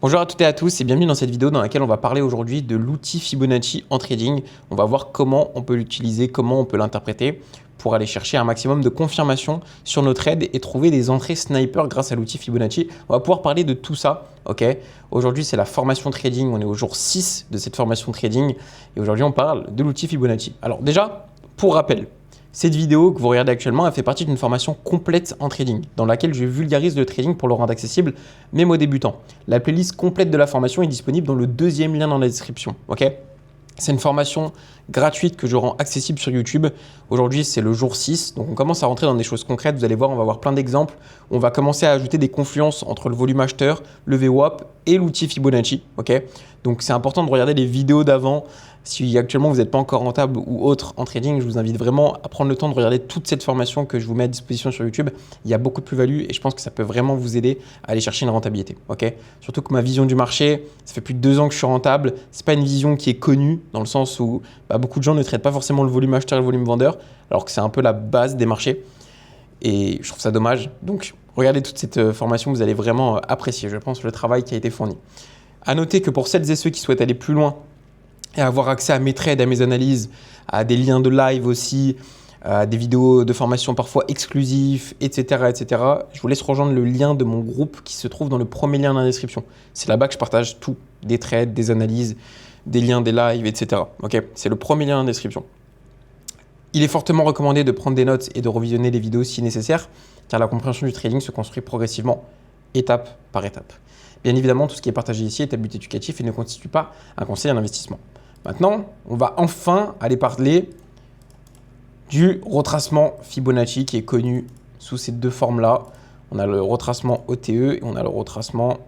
Bonjour à toutes et à tous et bienvenue dans cette vidéo dans laquelle on va parler aujourd'hui de l'outil Fibonacci en trading. On va voir comment on peut l'utiliser, comment on peut l'interpréter pour aller chercher un maximum de confirmation sur nos trades et trouver des entrées sniper grâce à l'outil Fibonacci. On va pouvoir parler de tout ça. Ok. Aujourd'hui, c'est la formation trading. On est au jour 6 de cette formation trading et aujourd'hui, on parle de l'outil Fibonacci. Alors déjà, pour rappel, cette vidéo que vous regardez actuellement, elle fait partie d'une formation complète en trading, dans laquelle je vulgarise le trading pour le rendre accessible, même aux débutants. La playlist complète de la formation est disponible dans le deuxième lien dans la description. Ok. C'est une formation gratuite que je rends accessible sur YouTube. Aujourd'hui, c'est le jour 6, donc on commence à rentrer dans des choses concrètes. Vous allez voir, on va voir plein d'exemples. On va commencer à ajouter des confluences entre le volume acheteur, le VWAP et l'outil Fibonacci. Ok. Donc c'est important de regarder les vidéos d'avant. Si actuellement vous n'êtes pas encore rentable ou autre en trading, je vous invite vraiment à prendre le temps de regarder toute cette formation que je vous mets à disposition sur YouTube. Il y a beaucoup de plus-value et je pense que ça peut vraiment vous aider à aller chercher une rentabilité. Ok. Surtout que ma vision du marché, ça fait plus de 2 ans que je suis rentable. Ce n'est pas une vision qui est connue dans le sens où beaucoup de gens ne traitent pas forcément le volume acheteur et le volume vendeur, alors que c'est un peu la base des marchés. Et je trouve ça dommage. Donc, regardez toute cette formation, vous allez vraiment apprécier, je pense, le travail qui a été fourni. À noter que pour celles et ceux qui souhaitent aller plus loin et avoir accès à mes trades, à mes analyses, à des liens de live aussi, à des vidéos de formation parfois exclusifs, etc., etc., je vous laisse rejoindre le lien de mon groupe qui se trouve dans le premier lien dans la description. C'est là-bas que je partage tout, des trades, des analyses, des liens, des lives, etc. Ok, c'est le premier lien dans la description. Il est fortement recommandé de prendre des notes et de revisionner les vidéos si nécessaire, car la compréhension du trading se construit progressivement, étape par étape. Bien évidemment, tout ce qui est partagé ici est à but éducatif et ne constitue pas un conseil en investissement. Maintenant, on va enfin aller parler du retracement Fibonacci qui est connu sous ces deux formes-là. On a le retracement OTE et on a le retracement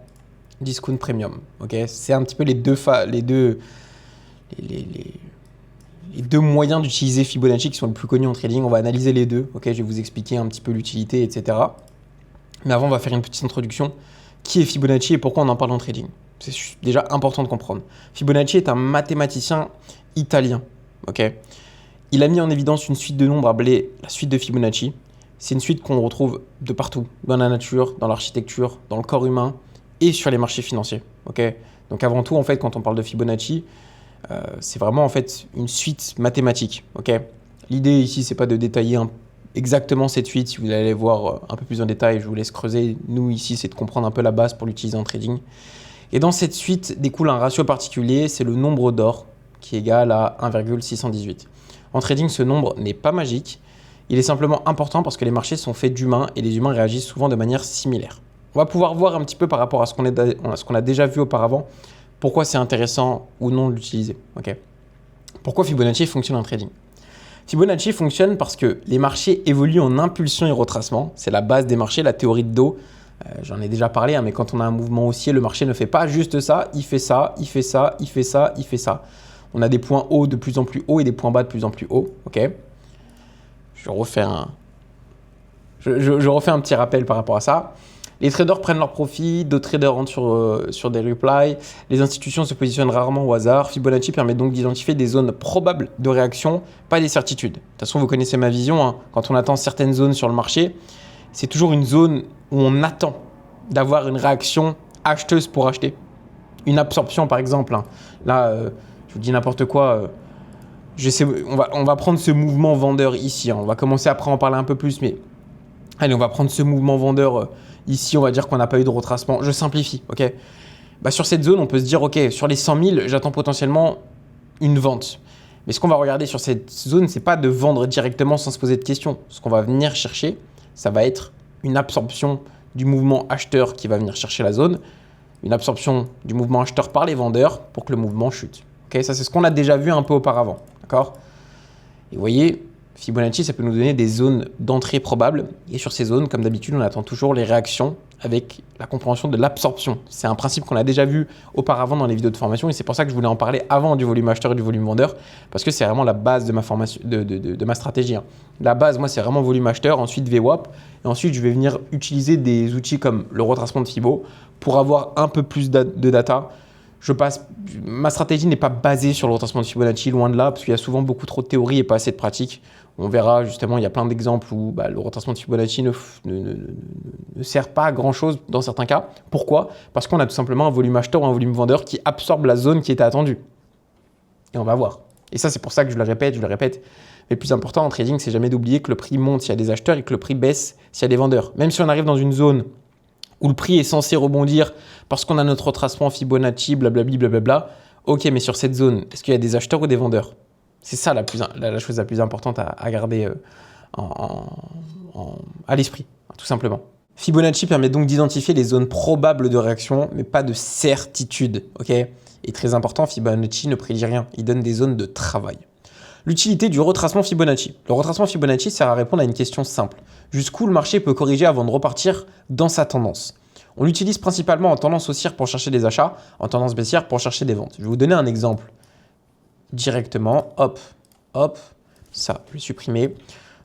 Discount Premium. Okay, c'est un petit peu les deux moyens d'utiliser Fibonacci qui sont les plus connus en trading. On va analyser les deux. Okay, je vais vous expliquer un petit peu l'utilité, etc. Mais avant, on va faire une petite introduction. Qui est Fibonacci et pourquoi on en parle en trading? C'est déjà important de comprendre. Fibonacci est un mathématicien italien. Okay, il a mis en évidence une suite de nombres appelée la suite de Fibonacci. C'est une suite qu'on retrouve de partout, dans la nature, dans l'architecture, dans le corps humain et sur les marchés financiers. Okay, donc avant tout, en fait, quand on parle de Fibonacci, c'est vraiment en fait une suite mathématique. Okay, l'idée ici, c'est pas de détailler exactement cette suite. Si vous allez voir un peu plus en détail, je vous laisse creuser. Nous ici, c'est de comprendre un peu la base pour l'utiliser en trading. Et dans cette suite découle un ratio particulier, c'est le nombre d'or qui est égal à 1,618. En trading, ce nombre n'est pas magique. Il est simplement important parce que les marchés sont faits d'humains et les humains réagissent souvent de manière similaire. On va pouvoir voir un petit peu par rapport à ce qu'on a déjà vu auparavant, pourquoi c'est intéressant ou non de l'utiliser. Okay. Pourquoi Fibonacci fonctionne en trading? Fibonacci fonctionne parce que les marchés évoluent en impulsion et retracement. C'est la base des marchés, la théorie de dos. J'en ai déjà parlé, mais quand on a un mouvement haussier, le marché ne fait pas juste ça, il fait ça, il fait ça, il fait ça, il fait ça. On a des points hauts de plus en plus hauts et des points bas de plus en plus hauts. Okay, je refais un petit rappel par rapport à ça. Les traders prennent leur profit, d'autres traders rentrent sur des replies. Les institutions se positionnent rarement au hasard. Fibonacci permet donc d'identifier des zones probables de réaction, pas des certitudes. De toute façon, vous connaissez ma vision. Hein. Quand on attend certaines zones sur le marché, c'est toujours une zone où on attend d'avoir une réaction acheteuse pour acheter. Une absorption, par exemple. Hein. Là, je vous dis n'importe quoi. On va prendre ce mouvement vendeur ici. Hein. On va commencer après à en parler un peu plus. Mais allez, on va prendre ce mouvement vendeur ici. On va dire qu'on n'a pas eu de retracement. Je simplifie. Okay, sur cette zone, on peut se dire, OK, sur les 100 000, j'attends potentiellement une vente. Mais ce qu'on va regarder sur cette zone, ce n'est pas de vendre directement sans se poser de questions. Ce qu'on va venir chercher, ça va être une absorption du mouvement acheteur qui va venir chercher la zone, une absorption du mouvement acheteur par les vendeurs pour que le mouvement chute. Okay, ça, c'est ce qu'on a déjà vu un peu auparavant. D'accord ? Et vous voyez, Fibonacci, ça peut nous donner des zones d'entrée probables. Et sur ces zones, comme d'habitude, on attend toujours les réactions avec la compréhension de l'absorption. C'est un principe qu'on a déjà vu auparavant dans les vidéos de formation et c'est pour ça que je voulais en parler avant du volume acheteur et du volume vendeur parce que c'est vraiment la base de ma formation, de ma stratégie. Hein. La base, moi, c'est vraiment volume acheteur, ensuite VWAP et ensuite, je vais venir utiliser des outils comme le retracement de Fibo pour avoir un peu plus de data Ma stratégie n'est pas basée sur le retracement de Fibonacci, loin de là, parce qu'il y a souvent beaucoup trop de théorie et pas assez de pratique. On verra justement, il y a plein d'exemples où le retracement de Fibonacci ne sert pas à grand chose dans certains cas. Pourquoi? Parce qu'on a tout simplement un volume acheteur ou un volume vendeur qui absorbe la zone qui était attendue. Et on va voir. Et ça, c'est pour ça que je le répète. Mais le plus important en trading, c'est jamais d'oublier que le prix monte s'il y a des acheteurs et que le prix baisse s'il y a des vendeurs. Même si on arrive dans une zone où le prix est censé rebondir parce qu'on a notre retracement Fibonacci, blablabla, blablabla. Ok, mais sur cette zone, est-ce qu'il y a des acheteurs ou des vendeurs? C'est ça la chose la plus importante à garder à l'esprit, tout simplement. Fibonacci permet donc d'identifier les zones probables de réaction, mais pas de certitude. Ok? Et très important, Fibonacci ne prédit rien, il donne des zones de travail. L'utilité du retracement Fibonacci. Le retracement Fibonacci sert à répondre à une question simple. Jusqu'où le marché peut corriger avant de repartir dans sa tendance? On l'utilise principalement en tendance haussière pour chercher des achats, en tendance baissière pour chercher des ventes. Je vais vous donner un exemple directement. Hop, ça, je vais supprimer.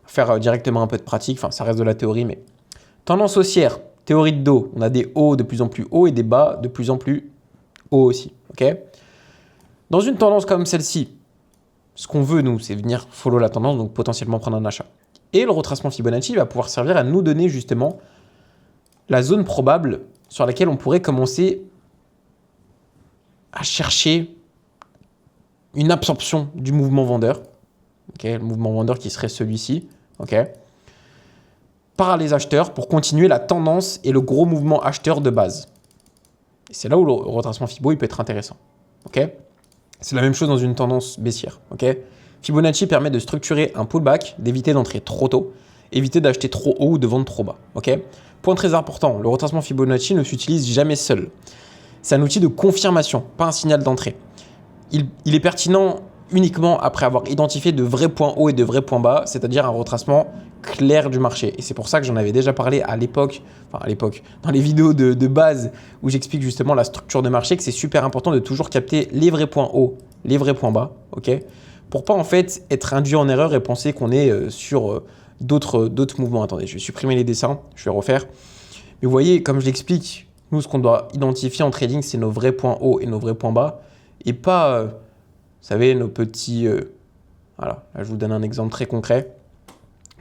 Faire directement un peu de pratique, enfin ça reste de la théorie, mais tendance haussière, théorie de dos. On a des hauts de plus en plus hauts et des bas de plus en plus hauts aussi. Ok? Dans une tendance comme celle-ci, ce qu'on veut, nous, c'est venir follow la tendance, donc potentiellement prendre un achat. Et le retracement Fibonacci va pouvoir servir à nous donner justement la zone probable sur laquelle on pourrait commencer à chercher une absorption du mouvement vendeur. Okay, le mouvement vendeur qui serait celui-ci. Okay, par les acheteurs pour continuer la tendance et le gros mouvement acheteur de base. Et c'est là où le retracement Fibo il peut être intéressant. Okay, c'est la même chose dans une tendance baissière. Okay, Fibonacci permet de structurer un pullback, d'éviter d'entrer trop tôt, éviter d'acheter trop haut ou de vendre trop bas. Okay, point très important, le retracement Fibonacci ne s'utilise jamais seul. C'est un outil de confirmation, pas un signal d'entrée. Il est pertinent uniquement après avoir identifié de vrais points hauts et de vrais points bas, c'est-à-dire un retracement clair du marché. Et c'est pour ça que j'en avais déjà parlé à l'époque, dans les vidéos de base où j'explique justement la structure de marché, que c'est super important de toujours capter les vrais points hauts, les vrais points bas, ok, pour pas en fait être induit en erreur et penser qu'on est sur d'autres mouvements. Attendez, je vais supprimer les dessins, je vais refaire. Mais vous voyez, comme je l'explique, nous, ce qu'on doit identifier en trading, c'est nos vrais points hauts et nos vrais points bas, et pas, vous savez, nos petits... voilà, là, je vous donne un exemple très concret.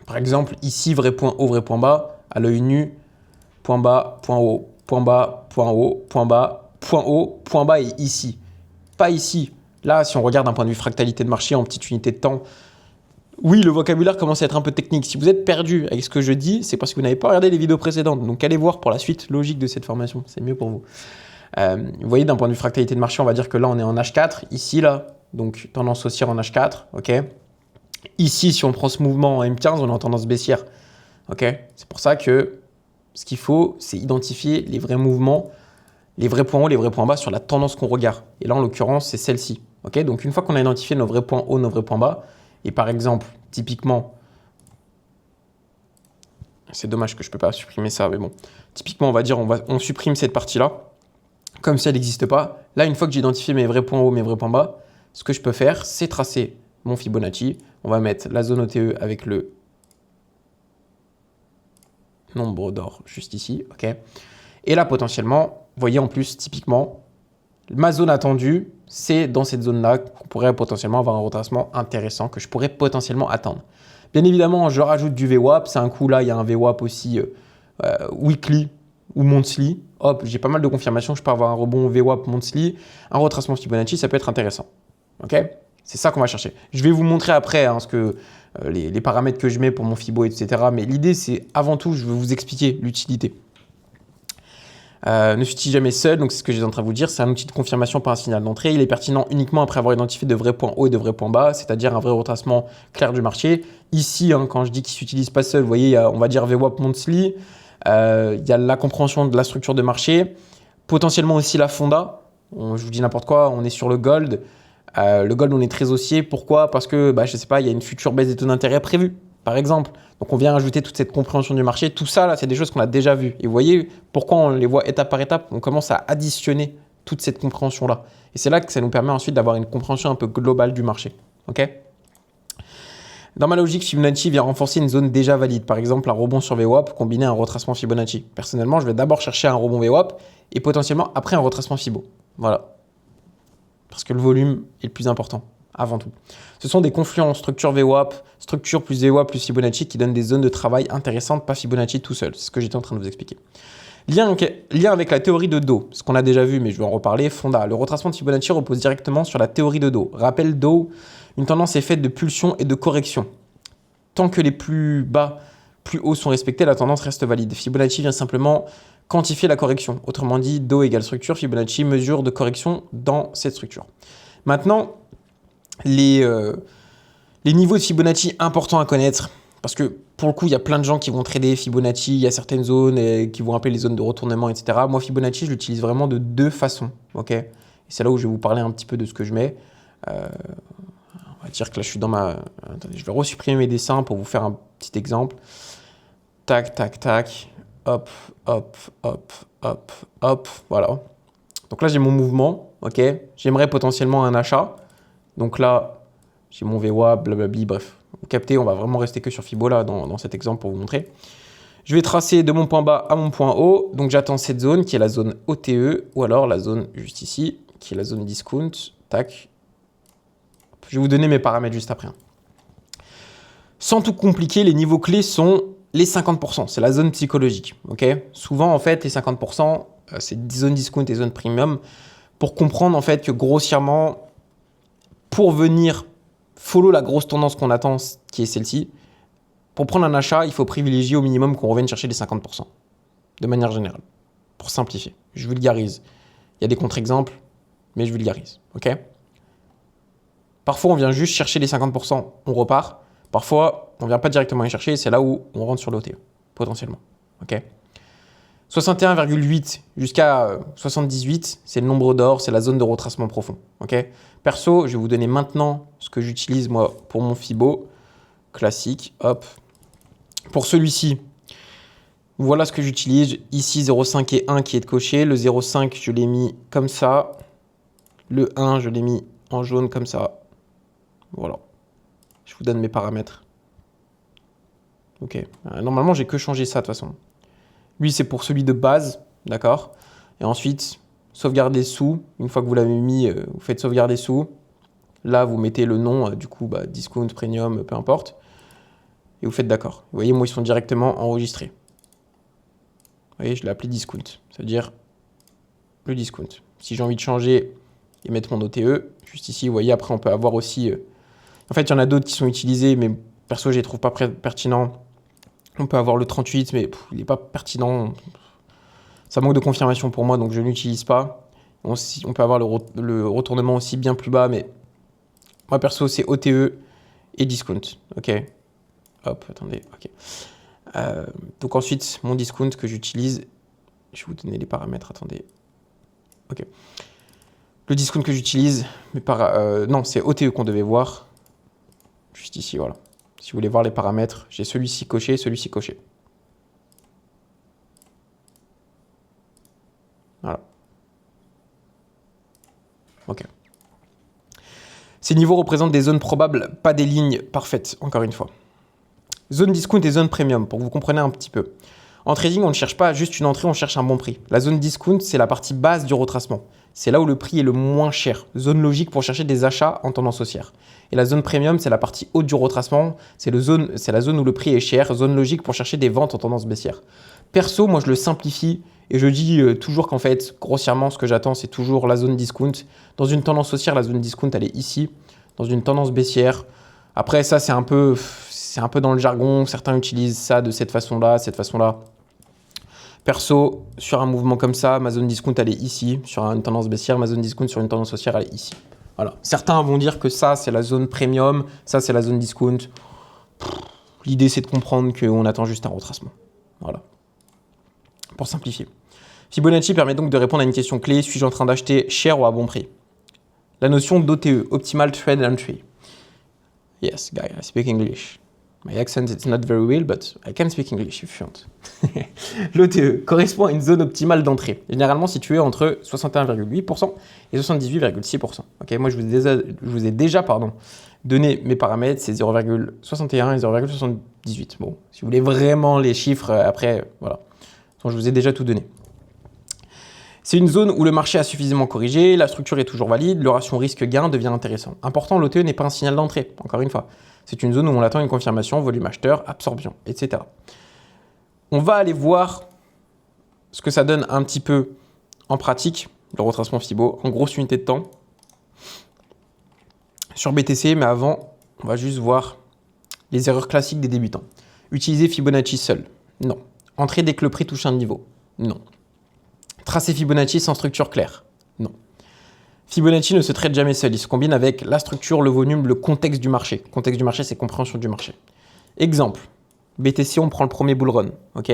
Par exemple, ici, vrai point haut, vrai point bas, à l'œil nu, point bas, point haut, point bas, point haut, point bas, point haut, point bas et ici. Pas ici. Là, si on regarde d'un point de vue fractalité de marché en petite unité de temps, oui, le vocabulaire commence à être un peu technique. Si vous êtes perdu avec ce que je dis, c'est parce que vous n'avez pas regardé les vidéos précédentes. Donc, allez voir pour la suite logique de cette formation. C'est mieux pour vous. Vous voyez, d'un point de vue fractalité de marché, on va dire que là, on est en H4. Ici, là, donc tendance haussière en H4. OK. Ici, si on prend ce mouvement en M15, on est en tendance baissière. Okay, c'est pour ça que ce qu'il faut, c'est identifier les vrais mouvements, les vrais points hauts, les vrais points bas sur la tendance qu'on regarde. Et là, en l'occurrence, c'est celle-ci. Okay, donc, une fois qu'on a identifié nos vrais points hauts, nos vrais points bas, et par exemple, typiquement, c'est dommage que je ne peux pas supprimer ça, mais bon, typiquement, on va dire, on supprime cette partie-là, comme si elle n'existe pas. Là, une fois que j'ai identifié mes vrais points hauts, mes vrais points bas, ce que je peux faire, c'est tracer mon Fibonacci. On va mettre la zone OTE avec le nombre d'or juste ici. Okay. Et là, potentiellement, vous voyez en plus, typiquement, ma zone attendue, c'est dans cette zone-là qu'on pourrait potentiellement avoir un retracement intéressant que je pourrais potentiellement attendre. Bien évidemment, je rajoute du VWAP. C'est un coup là, il y a un VWAP aussi weekly ou monthly. Hop, j'ai pas mal de confirmations. Je peux avoir un rebond VWAP monthly. Un retracement Fibonacci, ça peut être intéressant. Ok, c'est ça qu'on va chercher. Je vais vous montrer après les paramètres que je mets pour mon Fibo, etc. Mais l'idée, c'est avant tout, je vais vous expliquer l'utilité. Ne suis-il jamais seul, donc c'est ce que j'étais en train de vous dire, c'est un outil de confirmation, pas un signal d'entrée. Il est pertinent uniquement après avoir identifié de vrais points hauts et de vrais points bas, c'est-à-dire un vrai retracement clair du marché. Ici, quand je dis qu'il ne s'utilise pas seul, vous voyez, on va dire VWAP monthly, il y a la compréhension de la structure de marché, potentiellement aussi la fonda. Je vous dis n'importe quoi, on est sur le gold. Le gold, on est très haussier. Pourquoi? Parce que, je ne sais pas, il y a une future baisse des taux d'intérêt prévue, par exemple. Donc, on vient ajouter toute cette compréhension du marché. Tout ça, là, c'est des choses qu'on a déjà vues. Et vous voyez pourquoi on les voit étape par étape. On commence à additionner toute cette compréhension-là. Et c'est là que ça nous permet ensuite d'avoir une compréhension un peu globale du marché. OK? Dans ma logique, Fibonacci vient renforcer une zone déjà valide. Par exemple, un rebond sur VWAP combiné à un retracement Fibonacci. Personnellement, je vais d'abord chercher un rebond VWAP et potentiellement après un retracement Fibo. Voilà. parce que le volume est le plus important, avant tout. Ce sont des confluents structure VWAP, structure plus VWAP plus Fibonacci qui donnent des zones de travail intéressantes, pas Fibonacci tout seul. C'est ce que j'étais en train de vous expliquer. Lien avec la théorie de Do, ce qu'on a déjà vu, mais je vais en reparler. Fonda, le retracement de Fibonacci repose directement sur la théorie de Do. Rappel Do, une tendance est faite de pulsions et de corrections. Tant que les plus bas, plus hauts sont respectés, la tendance reste valide. Fibonacci vient simplement quantifier la correction. Autrement dit, Do égale structure, Fibonacci mesure de correction dans cette structure. Maintenant, les niveaux de Fibonacci importants à connaître, parce que pour le coup, il y a plein de gens qui vont trader Fibonacci, il y a certaines zones qui vont appeler les zones de retournement, etc. Moi, Fibonacci, je l'utilise vraiment de deux façons. Okay, et c'est là où je vais vous parler un petit peu de ce que je mets. On va dire que là, je suis dans ma... Attendez, je vais resupprimer mes dessins pour vous faire un petit exemple. Tac, tac, tac. Hop, hop, hop, hop, hop. Voilà. Donc là, j'ai mon mouvement. Ok. J'aimerais potentiellement un achat. Donc là, j'ai mon VWAP, blablabli, bref. Vous captez, on va vraiment rester que sur Fibo là, dans cet exemple pour vous montrer. Je vais tracer de mon point bas à mon point haut. Donc j'attends cette zone qui est la zone OTE ou alors la zone juste ici, qui est la zone discount. Tac. Je vais vous donner mes paramètres juste après. Sans tout compliquer, les niveaux clés sont les 50%. C'est la zone psychologique. Okay, souvent, en fait, les 50%, c'est zone discount et zone premium. Pour comprendre en fait que grossièrement, pour venir follow la grosse tendance qu'on attend, qui est celle-ci, pour prendre un achat, il faut privilégier au minimum qu'on revienne chercher les 50%. De manière générale. Pour simplifier. Je vulgarise. Il y a des contre-exemples, mais je vulgarise. Ok ? Parfois, on vient juste chercher les 50%, on repart. Parfois, on ne vient pas directement les chercher, c'est là où on rentre sur l'OTE, potentiellement. Ok ? 61,8 jusqu'à 78, c'est le nombre d'or, c'est la zone de retracement profond. Okay, perso, je vais vous donner maintenant ce que j'utilise moi pour mon Fibo classique. Hop. Pour celui-ci, voilà ce que j'utilise. Ici, 0,5 et 1 qui est de coché. Le 0,5, je l'ai mis comme ça. Le 1, je l'ai mis en jaune comme ça. Voilà. Je vous donne mes paramètres. Ok. Normalement, j'ai que changé ça de toute façon. Lui, c'est pour celui de base, d'accord? Et ensuite, sauvegarder sous. Une fois que vous l'avez mis, vous faites sauvegarder sous. Là, vous mettez le nom, du coup, discount, premium, peu importe. Et vous faites d'accord. Vous voyez, moi, ils sont directement enregistrés. Vous voyez, je l'ai appelé discount. C'est-à-dire le discount. Si j'ai envie de changer et mettre mon OTE, juste ici, vous voyez, après, on peut avoir aussi... En fait, il y en a d'autres qui sont utilisés, mais perso, je ne les trouve pas pertinents. On peut avoir le 38, mais il n'est pas pertinent. Ça manque de confirmation pour moi, donc je ne l'utilise pas. On peut avoir le retournement aussi bien plus bas, mais moi, perso, c'est OTE et discount. OK. Hop, attendez. OK. Donc ensuite, mon discount que j'utilise, je vais vous donner les paramètres. Attendez. OK. Le discount que j'utilise, non, c'est OTE qu'on devait voir. Juste ici, voilà. Si vous voulez voir les paramètres, j'ai celui-ci coché et celui-ci coché. Voilà. OK. Ces niveaux représentent des zones probables, pas des lignes parfaites, encore une fois. Zone discount et zone premium, pour que vous compreniez un petit peu. En trading, on ne cherche pas juste une entrée, on cherche un bon prix. La zone discount, c'est la partie basse du retracement. C'est là où le prix est le moins cher. Zone logique pour chercher des achats en tendance haussière. Et la zone premium, c'est la partie haute du retracement. C'est la zone où le prix est cher. Zone logique pour chercher des ventes en tendance baissière. Perso, moi, je le simplifie et je dis toujours qu'en fait, grossièrement, ce que j'attends, c'est toujours la zone discount. Dans une tendance haussière, la zone discount, elle est ici. Dans une tendance baissière, après, ça, c'est un peu dans le jargon. Certains utilisent ça de cette façon-là, Perso, sur un mouvement comme ça, ma zone discount, elle est ici. Sur une tendance baissière, ma zone discount sur une tendance haussière, elle est ici. Voilà. Certains vont dire que ça, c'est la zone premium, ça, c'est la zone discount. L'idée, c'est de comprendre qu'on attend juste un retracement. Voilà. Pour simplifier. Fibonacci permet donc de répondre à une question clé. Suis-je en train d'acheter cher ou à bon prix? La notion d'OTE, Optimal Trade Entry. Yes, guy, I speak English. My accent is not very real, but I can speak English if you want. L'OTE correspond à une zone optimale d'entrée, généralement située entre 61,8% et 78,6%. Okay, moi, je vous ai déjà donné mes paramètres, c'est 0,61 et 0,78. Bon, si vous voulez vraiment les chiffres, après, voilà. Donc, je vous ai déjà tout donné. C'est une zone où le marché a suffisamment corrigé, la structure est toujours valide, le ratio risque-gain devient intéressant. Important, l'OTE n'est pas un signal d'entrée, encore une fois. C'est une zone où on attend une confirmation, volume acheteur, absorption, etc. On va aller voir ce que ça donne un petit peu en pratique, le retracement Fibo, en grosse unité de temps, sur BTC, mais avant, on va juste voir les erreurs classiques des débutants. Utiliser Fibonacci seul, non. Entrer dès que le prix touche un niveau, non. Tracer Fibonacci sans structure claire, non. Fibonacci ne se traite jamais seul, il se combine avec la structure, le volume, le contexte du marché. Contexte du marché, c'est compréhension du marché. Exemple, BTC, on prend le premier bull run, ok?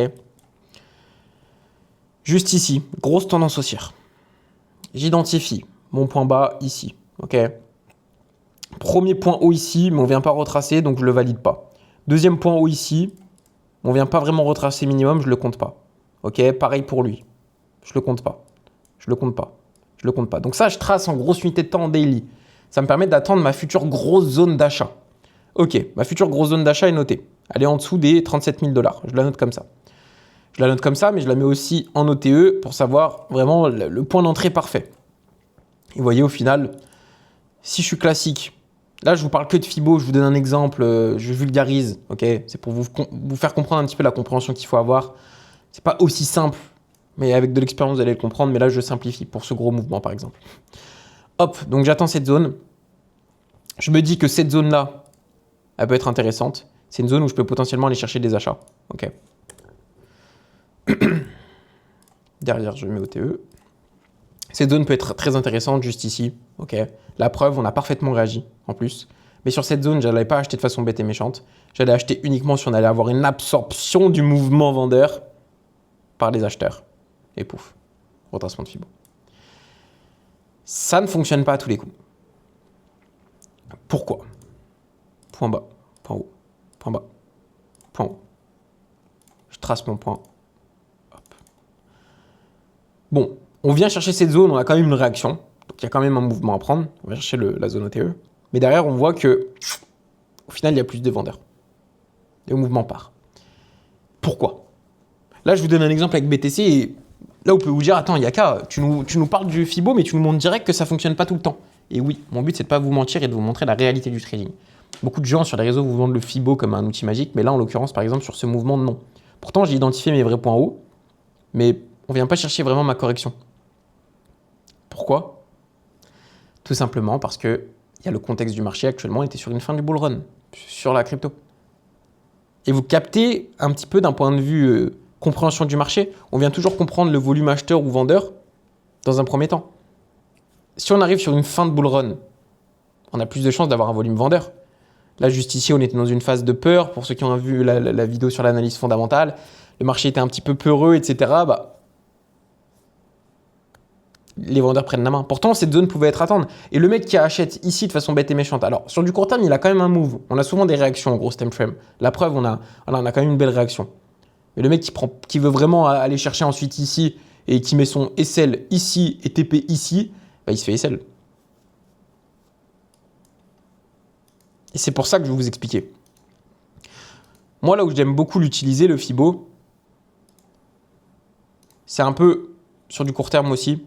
Juste ici, grosse tendance haussière. J'identifie mon point bas ici, ok? Premier point haut ici, mais on ne vient pas retracer, donc je ne le valide pas. Deuxième point haut ici, on ne vient pas vraiment retracer minimum, je ne le compte pas. Ok, pareil pour lui. Je ne le compte pas. Je ne le compte pas. Je ne le compte pas. Donc ça, je trace en grosse unité de temps en daily. Ça me permet d'attendre ma future grosse zone d'achat. Ok, ma future grosse zone d'achat est notée. Elle est en dessous des 37 000 $. Je la note comme ça. Je la note comme ça, mais je la mets aussi en OTE pour savoir vraiment le point d'entrée parfait. Et vous voyez, au final, si je suis classique, là, je vous parle que de Fibo, je vous donne un exemple, je vulgarise, ok? C'est pour vous faire comprendre un petit peu la compréhension qu'il faut avoir. C'est pas aussi simple, mais avec de l'expérience, vous allez le comprendre. Mais là, je simplifie pour ce gros mouvement, par exemple. Hop, donc j'attends cette zone. Je me dis que cette zone-là, elle peut être intéressante. C'est une zone où je peux potentiellement aller chercher des achats, ok? Derrière, je mets OTE. Cette zone peut être très intéressante juste ici, ok? La preuve, on a parfaitement réagi en plus. Mais sur cette zone, je n'allais pas acheter de façon bête et méchante. J'allais acheter uniquement si on allait avoir une absorption du mouvement vendeur par les acheteurs. Et pouf, retracement de Fibo. Ça ne fonctionne pas à tous les coups. Pourquoi? Point bas, point haut, point bas, point haut. Je trace mon point. Hop. Bon, on vient chercher cette zone, on a quand même une réaction. Donc il y a quand même un mouvement à prendre. On va chercher la zone OTE. Mais derrière, on voit que au final, il y a plus de vendeurs. Et le mouvement part. Pourquoi? Là, je vous donne un exemple avec BTC et là, vous pouvez vous dire, attends, Yaka, tu nous parles du Fibo, mais tu nous montres direct que ça ne fonctionne pas tout le temps. Et oui, mon but, c'est de ne pas vous mentir et de vous montrer la réalité du trading. Beaucoup de gens sur les réseaux vous vendent le Fibo comme un outil magique, mais là, en l'occurrence, par exemple, sur ce mouvement, non. Pourtant, j'ai identifié mes vrais points hauts, mais on ne vient pas chercher vraiment ma correction. Pourquoi? Tout simplement parce que il y a le contexte du marché actuellement, on était sur une fin du bull run, sur la crypto. Et vous captez un petit peu d'un point de vue compréhension du marché, on vient toujours comprendre le volume acheteur ou vendeur dans un premier temps. Si on arrive sur une fin de bull run, on a plus de chances d'avoir un volume vendeur. Là, juste ici, on était dans une phase de peur. Pour ceux qui ont vu la vidéo sur l'analyse fondamentale, le marché était un petit peu peureux, etc. Les vendeurs prennent la main. Pourtant, cette zone pouvait être attendre. Et le mec qui achète ici de façon bête et méchante, alors sur du court terme, il a quand même un move. On a souvent des réactions en gros time frame. La preuve, on a quand même une belle réaction. Mais le mec qui veut vraiment aller chercher ensuite ici et qui met son SL ici et TP ici, il se fait SL. Et c'est pour ça que je vais vous expliquer. Moi, là où j'aime beaucoup l'utiliser, le Fibo, c'est un peu sur du court terme aussi,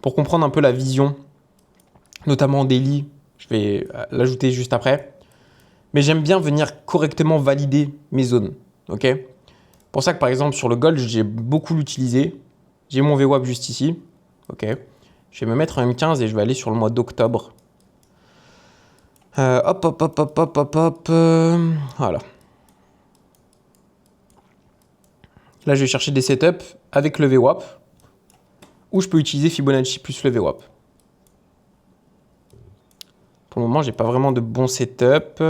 pour comprendre un peu la vision, notamment en daily. Je vais l'ajouter juste après. Mais j'aime bien venir correctement valider mes zones. Ok? Pour ça que par exemple sur le gold, j'ai beaucoup l'utilisé. J'ai mon VWAP juste ici. Ok? Je vais me mettre en M15 et je vais aller sur le mois d'octobre. Hop. Voilà. Là, je vais chercher des setups avec le VWAP. Ou je peux utiliser Fibonacci plus le VWAP. Pour le moment, j'ai pas vraiment de bon setup.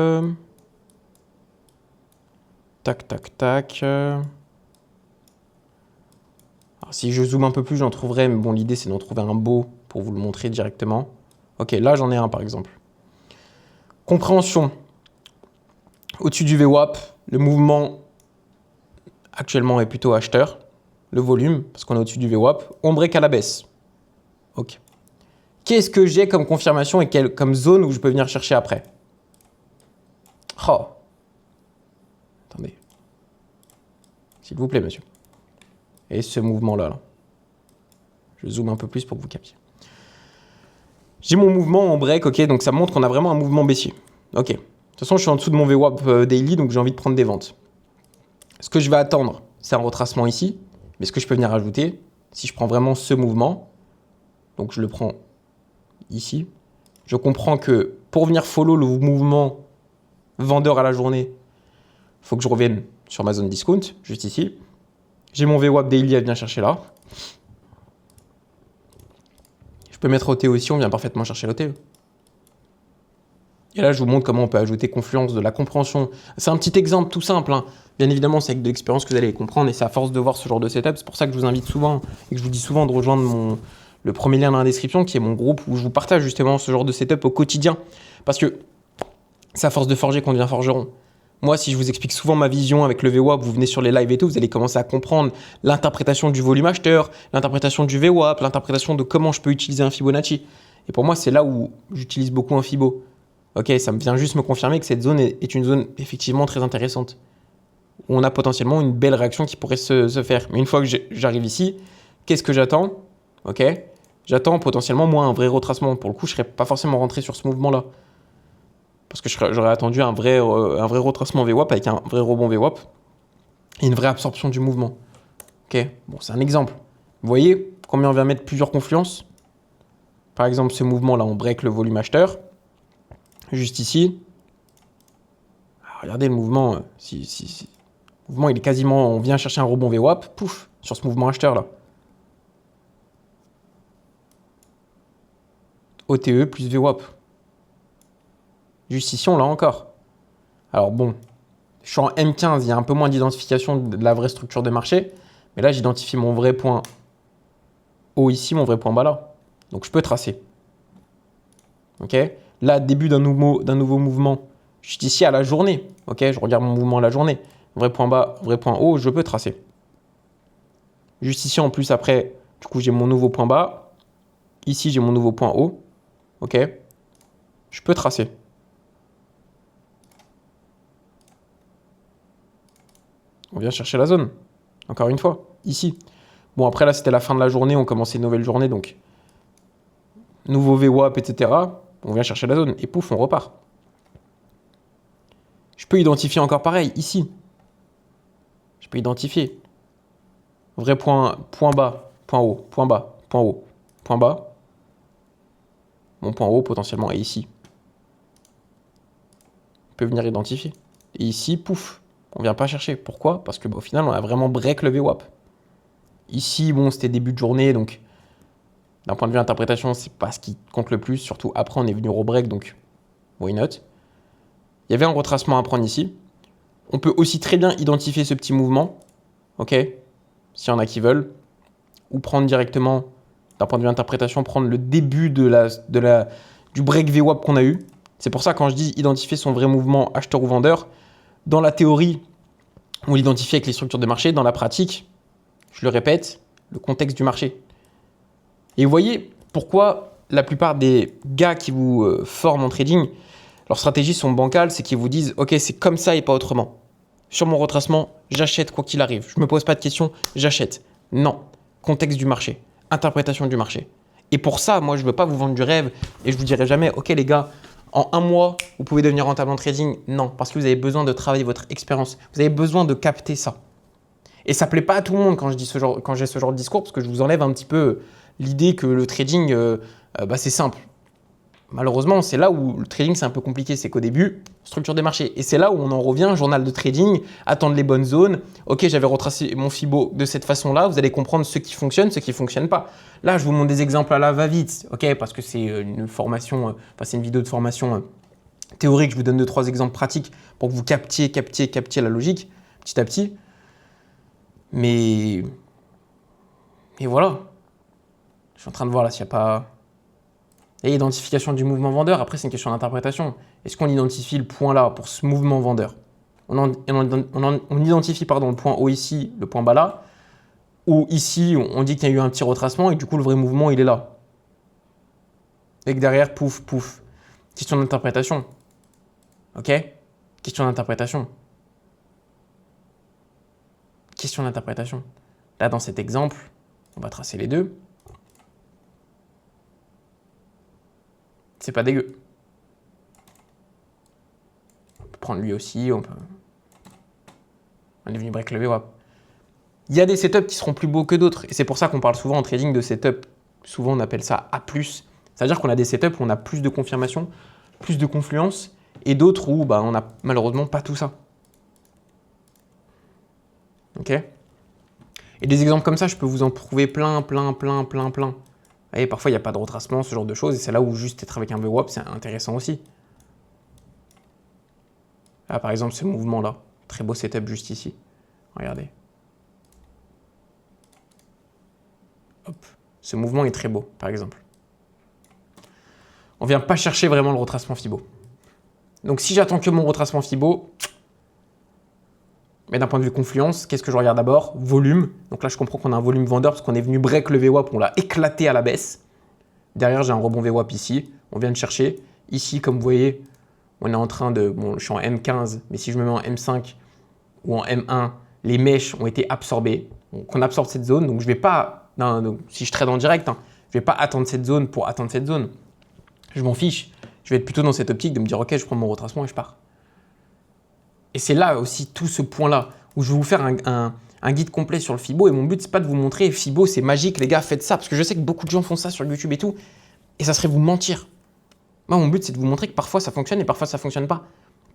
Tac. Alors, si je zoome un peu plus, j'en trouverai. Mais bon, l'idée, c'est d'en trouver un beau pour vous le montrer directement. Ok, là, j'en ai un, par exemple. Compréhension. Au-dessus du VWAP, le mouvement actuellement est plutôt acheteur. Le volume, parce qu'on est au-dessus du VWAP. On break à la baisse. Ok. Qu'est-ce que j'ai comme confirmation et comme zone où je peux venir chercher après? Oh. Attendez. S'il vous plaît, monsieur. Et ce mouvement-là. Là. Je zoome un peu plus pour que vous captiez. J'ai mon mouvement en break, ok, donc ça montre qu'on a vraiment un mouvement baissier. Ok. De toute façon, je suis en dessous de mon VWAP daily, donc j'ai envie de prendre des ventes. Ce que je vais attendre, c'est un retracement ici. Mais ce que je peux venir ajouter, si je prends vraiment ce mouvement, donc je le prends ici, je comprends que pour venir follow le mouvement vendeur à la journée, il faut que je revienne sur ma zone discount, juste ici. J'ai mon VWAP daily à venir chercher là. Je peux mettre OTE aussi, on vient parfaitement chercher l'OTE. Et là, je vous montre comment on peut ajouter confluence, de la compréhension. C'est un petit exemple tout simple, hein. Bien évidemment, c'est avec de l'expérience que vous allez comprendre et c'est à force de voir ce genre de setup. C'est pour ça que je vous invite souvent et que je vous dis souvent de rejoindre le premier lien dans la description qui est mon groupe où je vous partage justement ce genre de setup au quotidien. Parce que c'est à force de forger qu'on devient forgeron. Moi, si je vous explique souvent ma vision avec le VWAP, vous venez sur les lives et tout, vous allez commencer à comprendre l'interprétation du volume acheteur, l'interprétation du VWAP, l'interprétation de comment je peux utiliser un Fibonacci. Et pour moi, c'est là où j'utilise beaucoup un Fibo. Ok, ça me vient juste me confirmer que cette zone est une zone effectivement très intéressante. Où on a potentiellement une belle réaction qui pourrait se faire. Mais une fois que j'arrive ici, qu'est-ce que j'attends? Ok, j'attends potentiellement moi un vrai retracement. Pour le coup, je ne serais pas forcément rentré sur ce mouvement-là. Parce que j'aurais attendu un vrai retracement VWAP avec un vrai rebond VWAP et une vraie absorption du mouvement. Ok, bon, c'est un exemple. Vous voyez combien on vient mettre plusieurs confluences? Par exemple, ce mouvement-là, on break le volume acheteur. Juste ici. Alors, regardez le mouvement. Le mouvement, il est quasiment... On vient chercher un rebond VWAP. Pouf, sur ce mouvement acheteur-là. OTE plus VWAP. Juste ici, on l'a encore. Alors bon, je suis en M15, il y a un peu moins d'identification de la vraie structure de marché. Mais là, j'identifie mon vrai point haut ici, mon vrai point bas là. Donc, je peux tracer. Ok. Là, début d'un nouveau mouvement. Je suis ici à la journée. Ok. Je regarde mon mouvement à la journée. Vrai point bas, vrai point haut, je peux tracer. Juste ici, en plus, après, du coup, j'ai mon nouveau point bas. Ici, j'ai mon nouveau point haut. Ok. Je peux tracer. On vient chercher la zone. Encore une fois, ici. Bon, après, là, c'était la fin de la journée. On commençait une nouvelle journée. Donc, nouveau VWAP, etc. On vient chercher la zone. Et pouf, on repart. Je peux identifier encore pareil, ici. Je peux identifier. Vrai point bas, point haut, point bas, point haut, point bas. Mon point haut, potentiellement, est ici. On peut venir identifier. Et ici, pouf. On vient pas chercher. Pourquoi? Parce que au final, on a vraiment break le VWAP. Ici, bon, c'était début de journée, donc d'un point de vue interprétation, c'est pas ce qui compte le plus. Surtout après, on est venu rebreak, donc why not? Il y avait un retracement à prendre ici. On peut aussi très bien identifier ce petit mouvement, ok? S'il y en a qui veulent, ou prendre directement, d'un point de vue interprétation, prendre le début du break VWAP qu'on a eu. C'est pour ça quand je dis identifier son vrai mouvement acheteur ou vendeur, dans la théorie, on l'identifie avec les structures de marché. Dans la pratique, je le répète, le contexte du marché. Et vous voyez pourquoi la plupart des gars qui vous forment en trading, leurs stratégies sont bancales, c'est qu'ils vous disent « Ok, c'est comme ça et pas autrement. Sur mon retracement, j'achète quoi qu'il arrive. Je ne me pose pas de questions, j'achète. » Non. Contexte du marché, interprétation du marché. Et pour ça, moi, je ne veux pas vous vendre du rêve et je vous dirai jamais « Ok les gars, en un mois, vous pouvez devenir rentable en trading. » Non, parce que vous avez besoin de travailler votre expérience. Vous avez besoin de capter ça. Et ça ne plaît pas à tout le monde quand j'ai ce genre de discours parce que je vous enlève un petit peu l'idée que le trading, c'est simple. Malheureusement, c'est là où le trading, c'est un peu compliqué. C'est qu'au début, structure des marchés. Et c'est là où on en revient, journal de trading, attendre les bonnes zones. Ok, j'avais retracé mon Fibo de cette façon-là. Vous allez comprendre ce qui fonctionne, ce qui ne fonctionne pas. Là, je vous montre des exemples à la va-vite. Ok, parce que c'est une formation, c'est une vidéo de formation théorique. Je vous donne 2-3 exemples pratiques pour que vous captiez la logique petit à petit. Mais voilà. Je suis en train de voir là s'il n'y a pas... Et identification du mouvement vendeur, après c'est une question d'interprétation. Est-ce qu'on identifie le point là pour ce mouvement vendeur? On identifie le point haut ici, le point bas là, ou ici on dit qu'il y a eu un petit retracement et du coup le vrai mouvement il est là. Et que derrière, pouf, pouf. Question d'interprétation. Ok? Question d'interprétation. Question d'interprétation. Là dans cet exemple, on va tracer les deux. C'est pas dégueu. On peut prendre lui aussi, on est venu break le VWAP. Il y a des setups qui seront plus beaux que d'autres. Et c'est pour ça qu'on parle souvent en trading de setup. Souvent, on appelle ça A+. C'est-à-dire qu'on a des setups où on a plus de confirmation, plus de confluence, et d'autres où on n'a malheureusement pas tout ça. Ok? Et des exemples comme ça, je peux vous en prouver plein. Et parfois, il n'y a pas de retracement, ce genre de choses. Et c'est là où juste être avec un VWAP, c'est intéressant aussi. Là, par exemple, ce mouvement-là. Très beau setup juste ici. Regardez. Hop. Ce mouvement est très beau, par exemple. On ne vient pas chercher vraiment le retracement Fibo. Donc, si j'attends que mon retracement Fibo, mais d'un point de vue confluence, qu'est-ce que je regarde d'abord? Volume. Donc là, je comprends qu'on a un volume vendeur parce qu'on est venu break le VWAP, on l'a éclaté à la baisse. Derrière, j'ai un rebond VWAP ici. On vient de chercher. Ici, comme vous voyez, on est en train de... Bon, je suis en M15, mais si je me mets en M5 ou en M1, les mèches ont été absorbées. Donc, on absorbe cette zone. Donc, je ne vais pas... donc, si je trade en direct, je ne vais pas attendre cette zone pour attendre cette zone. Je m'en fiche. Je vais être plutôt dans cette optique de me dire, OK, je prends mon retracement et je pars. Et c'est là aussi tout ce point-là où je vais vous faire un guide complet sur le Fibo. Et mon but, c'est pas de vous montrer Fibo, c'est magique, les gars, faites ça. Parce que je sais que beaucoup de gens font ça sur YouTube et tout. Et ça serait vous mentir. Moi, mon but, c'est de vous montrer que parfois ça fonctionne et parfois ça ne fonctionne pas.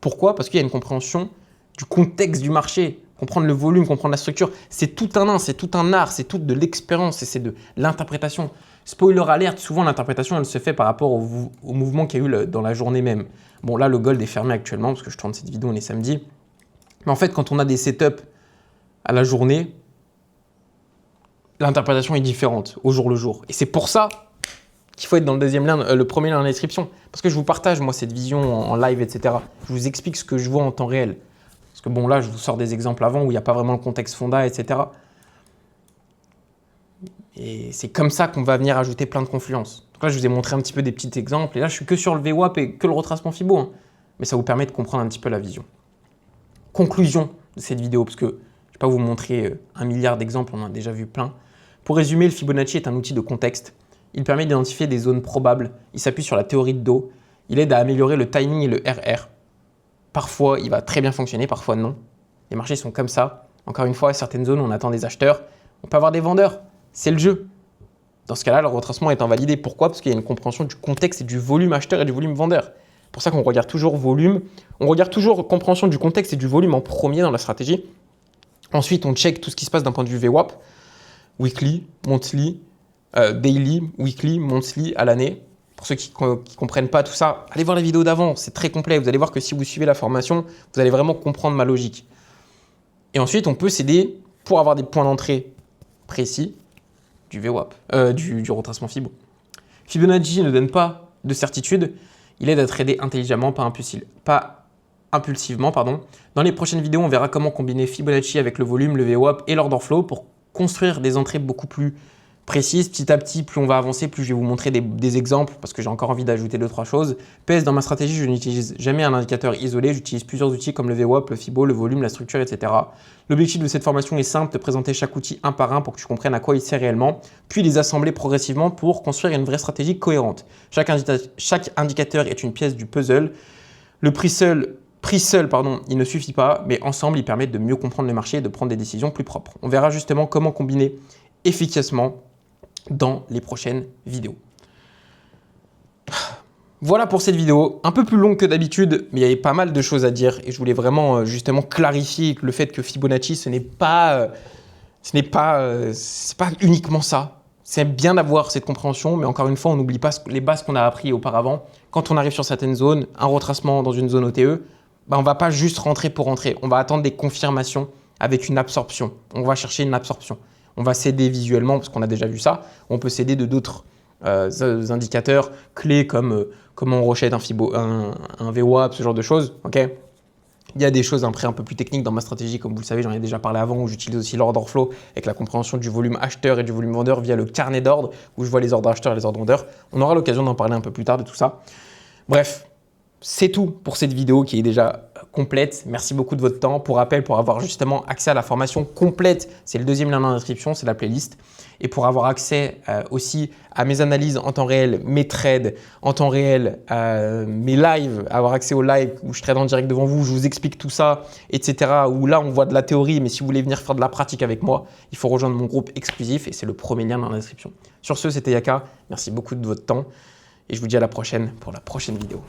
Pourquoi? Parce qu'il y a une compréhension du contexte du marché, comprendre le volume, comprendre la structure. C'est tout c'est tout un art, c'est tout de l'expérience et c'est de l'interprétation. Spoiler alert, souvent l'interprétation, elle se fait par rapport au mouvement qu'il y a eu dans la journée même. Bon, là, le gold est fermé actuellement parce que je tourne cette vidéo, on est samedi. Mais en fait, quand on a des setups à la journée, l'interprétation est différente au jour le jour. Et c'est pour ça qu'il faut être dans le deuxième lien, le premier lien dans la description. Parce que je vous partage, moi, cette vision en live, etc. Je vous explique ce que je vois en temps réel. Parce que bon, là, je vous sors des exemples avant où il n'y a pas vraiment le contexte fonda, etc. Et c'est comme ça qu'on va venir ajouter plein de confluences. Donc là, je vous ai montré un petit peu des petits exemples. Et là, je suis que sur le VWAP et que le retracement Fibo. Mais ça vous permet de comprendre un petit peu la vision. Conclusion de cette vidéo, parce que je ne vais pas vous montrer 1 milliard d'exemples, on en a déjà vu plein. Pour résumer, le Fibonacci est un outil de contexte. Il permet d'identifier des zones probables. Il s'appuie sur la théorie de dos. Il aide à améliorer le timing et le RR. Parfois, il va très bien fonctionner, parfois non. Les marchés sont comme ça. Encore une fois, certaines zones, on attend des acheteurs. On peut avoir des vendeurs. C'est le jeu. Dans ce cas-là, le retracement est invalidé. Pourquoi? Parce qu'il y a une compréhension du contexte et du volume acheteur et du volume vendeur. C'est pour ça qu'on regarde toujours volume. On regarde toujours compréhension du contexte et du volume en premier dans la stratégie. Ensuite, on check tout ce qui se passe d'un point de vue VWAP. Weekly, monthly, daily, weekly, monthly, à l'année. Pour ceux qui ne comprennent pas tout ça, allez voir les vidéos d'avant. C'est très complet. Vous allez voir que si vous suivez la formation, vous allez vraiment comprendre ma logique. Et ensuite, on peut s'aider pour avoir des points d'entrée précis du VWAP, du retracement Fibo. Fibonacci ne donne pas de certitude. Il aide à trader intelligemment, pas impulsivement. Dans les prochaines vidéos, on verra comment combiner Fibonacci avec le volume, le VWAP et l'order flow pour construire des entrées beaucoup plus précises. Petit à petit, plus on va avancer, plus je vais vous montrer des exemples parce que j'ai encore envie d'ajouter 2-3 choses. PS, dans ma stratégie, je n'utilise jamais un indicateur isolé. J'utilise plusieurs outils comme le VWAP, le Fibo, le volume, la structure, etc. L'objectif de cette formation est simple, de présenter chaque outil un par un pour que tu comprennes à quoi il sert réellement, puis les assembler progressivement pour construire une vraie stratégie cohérente. Chaque indicateur est une pièce du puzzle. Le prix seul, il ne suffit pas, mais ensemble, ils permettent de mieux comprendre le marché et de prendre des décisions plus propres. On verra justement comment combiner efficacement dans les prochaines vidéos. Voilà pour cette vidéo, un peu plus longue que d'habitude, mais il y avait pas mal de choses à dire et je voulais vraiment justement clarifier le fait que Fibonacci, c'est pas uniquement ça. C'est bien d'avoir cette compréhension, mais encore une fois, on n'oublie pas les bases qu'on a appris auparavant. Quand on arrive sur certaines zones, un retracement dans une zone OTE, on ne va pas juste rentrer pour rentrer. On va attendre des confirmations avec une absorption. On va chercher une absorption. On va s'aider visuellement, parce qu'on a déjà vu ça. On peut s'aider de d'autres indicateurs clés comme comment on rejette un VWAP, ce genre de choses. Okay, il y a des choses après un peu plus techniques dans ma stratégie, comme vous le savez, j'en ai déjà parlé avant, où j'utilise aussi l'order flow avec la compréhension du volume acheteur et du volume vendeur via le carnet d'ordre, où je vois les ordres acheteurs et les ordres vendeurs. On aura l'occasion d'en parler un peu plus tard de tout ça. Bref, C'est tout pour cette vidéo qui est déjà complète. Merci beaucoup de votre temps. Pour rappel, pour avoir justement accès à la formation complète, c'est le deuxième lien dans la description, c'est la playlist. Et pour avoir accès aussi à mes analyses en temps réel, mes trades en temps réel, mes lives, avoir accès aux lives où je trade en direct devant vous, je vous explique tout ça, etc. Où là, on voit de la théorie, mais si vous voulez venir faire de la pratique avec moi, il faut rejoindre mon groupe exclusif et c'est le premier lien dans la description. Sur ce, c'était Yaka. Merci beaucoup de votre temps et je vous dis à la prochaine pour la prochaine vidéo.